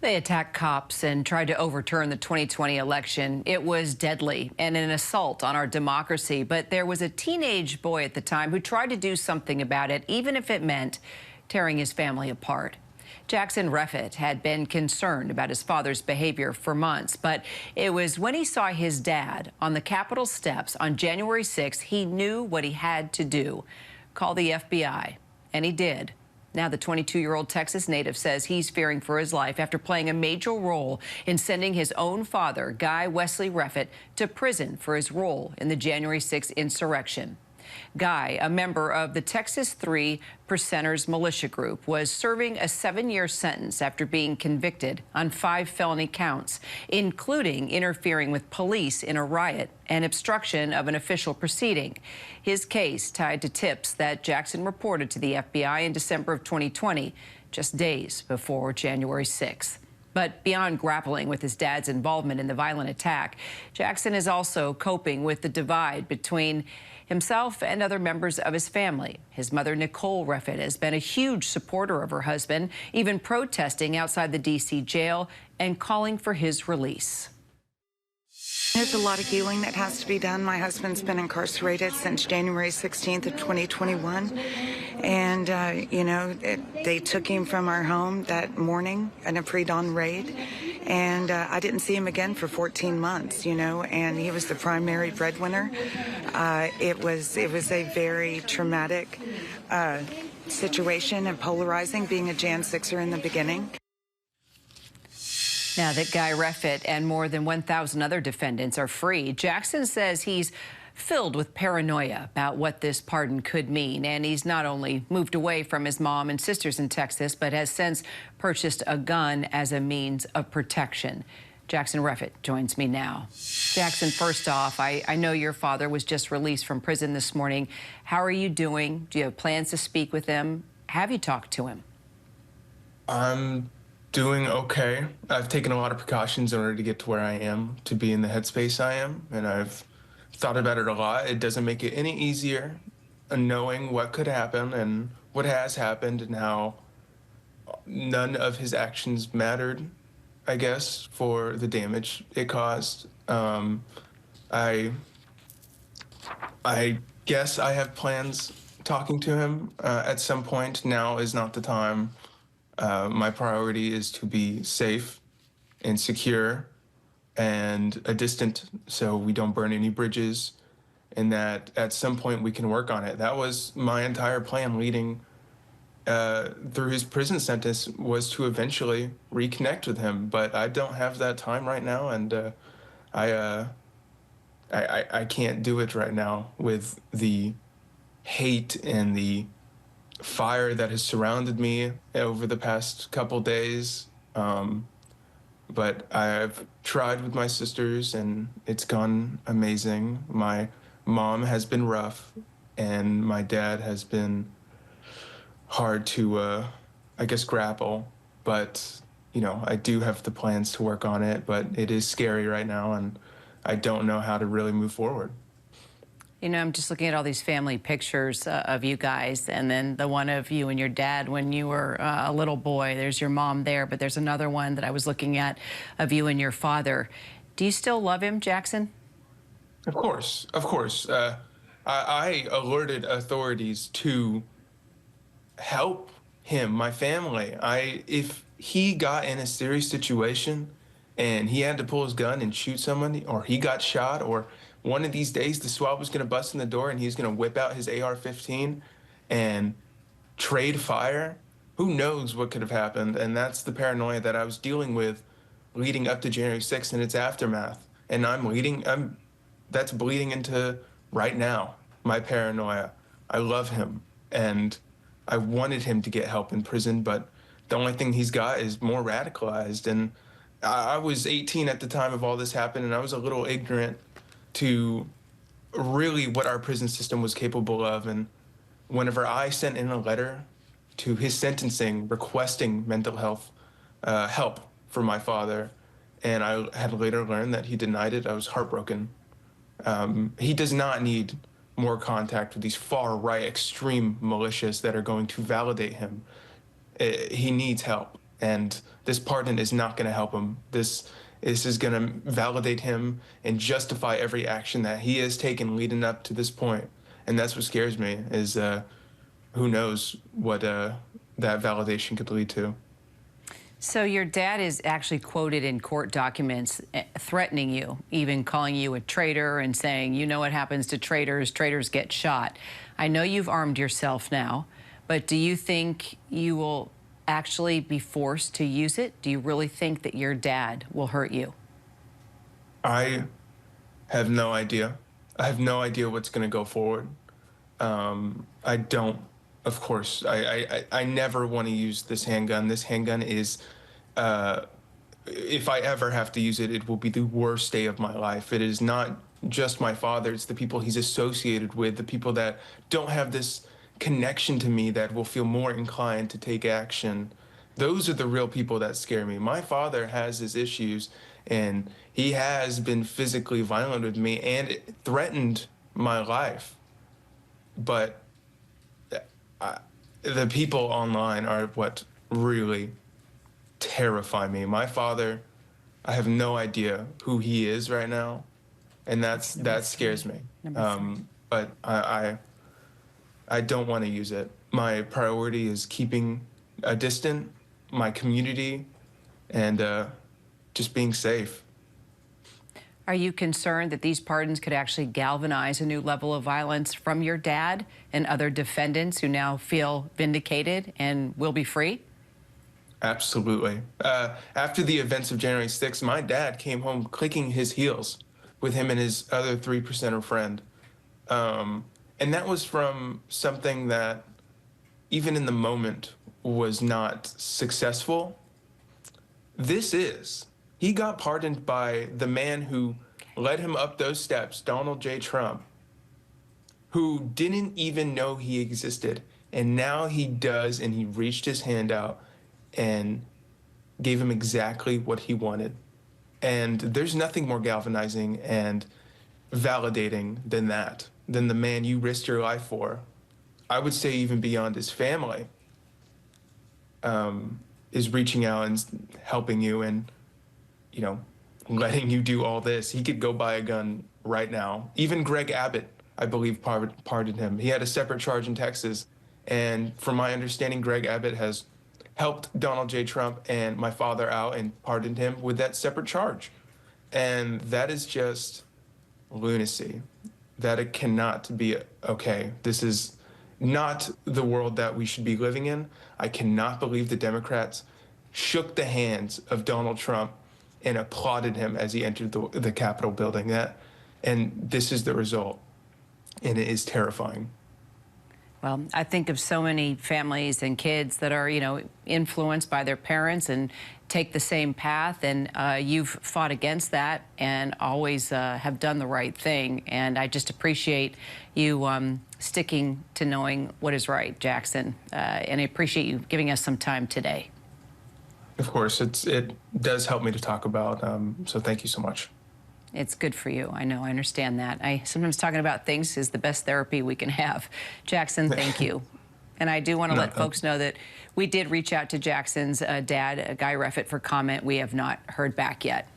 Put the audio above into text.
They attacked cops and tried to overturn the 2020 election. It was deadly and an assault on our democracy. But there was a teenage boy at the time who tried to do something about it, even if it meant tearing his family apart. Jackson Reffitt had been concerned about his father's behavior for months, but it was when he saw his dad on the Capitol steps on January 6th, he knew what he had to do. Call the FBI, and he did. Now the 22-year-old Texas native says he's fearing for his life after playing a major role in sending his own father, Guy Wesley Reffitt, to prison for his role in the January 6th insurrection. Guy, a member of the Texas 3 Percenters militia group, was serving a 7-year sentence after being convicted on 5 felony counts, including interfering with police in a riot and obstruction of an official proceeding. His case tied to tips that Jackson reported to the FBI in December of 2020, just days before January 6th. But beyond grappling with his dad's involvement in the violent attack, Jackson is also coping with the divide between himself and other members of his family. His mother, Nicole Reffitt, has been a huge supporter of her husband, even protesting outside the D.C. jail and calling for his release. There's a lot of healing that has to be done. My husband's been incarcerated since January 16th of 2021. And, they took him from our home that morning in a pre-dawn raid. And I didn't see him again for 14 months, and he was the primary breadwinner. It was a very traumatic situation and polarizing, being a Jan 6er in the beginning. Now that Guy Reffitt and more than 1,000 other defendants are free, Jackson says he's filled with paranoia about what this pardon could mean. And he's not only moved away from his mom and sisters in Texas, but has since purchased a gun as a means of protection. Jackson Reffitt joins me now. Jackson, first off, I know your father was just released from prison this morning. How are you doing? Do you have plans to speak with him? Have you talked to him? I'm doing okay. I've taken a lot of precautions in order to get to where I am, to be in the headspace I am, and I've thought about it a lot. It doesn't make it any easier knowing what could happen and what has happened and how none of his actions mattered, I guess, for the damage it caused. I guess I have plans talking to him at some point. Now is not the time. My priority is to be safe and secure and distant so we don't burn any bridges, and that at some point we can work on it. That was my entire plan leading through his prison sentence, was to eventually reconnect with him. But I don't have that time right now, and I can't do it right now with the hate and the fire that has surrounded me over the past couple days. But I've tried with my sisters and it's gone amazing. My mom has been rough and my dad has been hard to, I guess, grapple. But, I do have the plans to work on it, but it is scary right now and I don't know how to really move forward. I'm just looking at all these family pictures of you guys, and then the one of you and your dad when you were a little boy. There's your mom there, but there's another one that I was looking at of you and your father. Do you still love him, Jackson? Of course, of course. I alerted authorities to help him, my family. If he got in a serious situation and he had to pull his gun and shoot somebody, or he got shot, or one of these days the SWAT was going to bust in the door and he's going to whip out his AR-15 and trade fire, who knows what could have happened. And that's the paranoia that I was dealing with leading up to January 6th and its aftermath. And that's bleeding into right now, my paranoia. I love him and I wanted him to get help in prison, but the only thing he's got is more radicalized. And I was 18 at the time of all this happened, and I was a little ignorant to really what our prison system was capable of. And whenever I sent in a letter to his sentencing requesting mental health help for my father, and I had later learned that he denied it, I was heartbroken. He does not need more contact with these far-right extreme militias that are going to validate him. He needs help, and this pardon is not going to help him. This is going to validate him and justify every action that he has taken leading up to this point. And that's what scares me, is who knows what that validation could lead to. So your dad is actually quoted in court documents threatening you, even calling you a traitor and saying, you know what happens to traitors, traitors get shot. I know you've armed yourself now, but do you think you will actually be forced to use it? Do you really think that your dad will hurt you? I have no idea. I have no idea what's going to go forward. I don't, of course, I never want to use this handgun. This handgun is, if I ever have to use it, it will be the worst day of my life. It is not just my father, it's the people he's associated with, the people that don't have this connection to me that will feel more inclined to take action. Those are the real people that scare me. My father has his issues, and he has been physically violent with me and threatened my life. But the people online are what really terrify me. My father, I have no idea who he is right now, and that scares me. But I don't want to use it. My priority is keeping a distant, my community, and just being safe. Are you concerned that these pardons could actually galvanize a new level of violence from your dad and other defendants who now feel vindicated and will be free? Absolutely. After the events of January 6th, my dad came home clicking his heels with him and his other 3%er friend. And that was from something that, even in the moment, was not successful. This is. He got pardoned by the man who led him up those steps, Donald J. Trump, who didn't even know he existed. And now he does, and he reached his hand out and gave him exactly what he wanted. And there's nothing more galvanizing and validating than that, than the man you risked your life for. I would say even beyond his family, is reaching out and helping you and, you know, letting you do all this. He could go buy a gun right now. Even Greg Abbott, I believe, pardoned him. He had a separate charge in Texas. And from my understanding, Greg Abbott has helped Donald J. Trump and my father out and pardoned him with that separate charge. And that is just lunacy. That it cannot be okay. This is not the world that we should be living in. I cannot believe the Democrats shook the hands of Donald Trump and applauded him as he entered the Capitol building. And this is the result, and it is terrifying. Well, I think of so many families and kids that are, you know, influenced by their parents and take the same path, and you've fought against that and always have done the right thing. And I just appreciate you sticking to knowing what is right, Jackson, and I appreciate you giving us some time today. Of course, it does help me to talk about, so thank you so much. It's good for you. I know. I understand that. Sometimes talking about things is the best therapy we can have. Jackson, thank you. And I do want to let folks know that we did reach out to Jackson's dad, Guy Reffitt, for comment. We have not heard back yet.